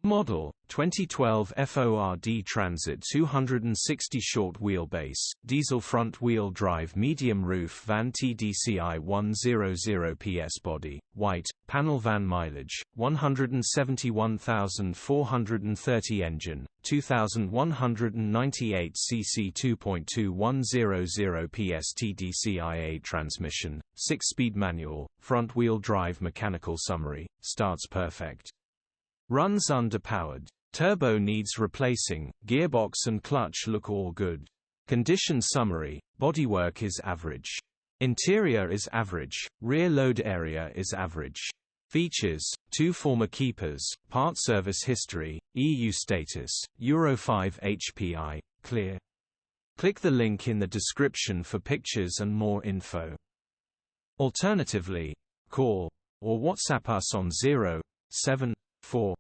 Model 2012 FORD Transit 260 short wheelbase, diesel front-wheel drive medium roof van TDCi 100ps body, white, panel van mileage, 171,430 engine, 2,198 cc 2.2100 ps TDCI-A transmission, 6-speed manual, front-wheel drive mechanical summary, starts perfect. Runs underpowered. Turbo needs replacing, gearbox and clutch look all good. Condition summary, bodywork is average. Interior is average, rear load area is average. Features, 2 former keepers, part service history, EU status, Euro 5 HPI, clear. Click the link in the description for pictures and more info. Alternatively, call or WhatsApp us on 074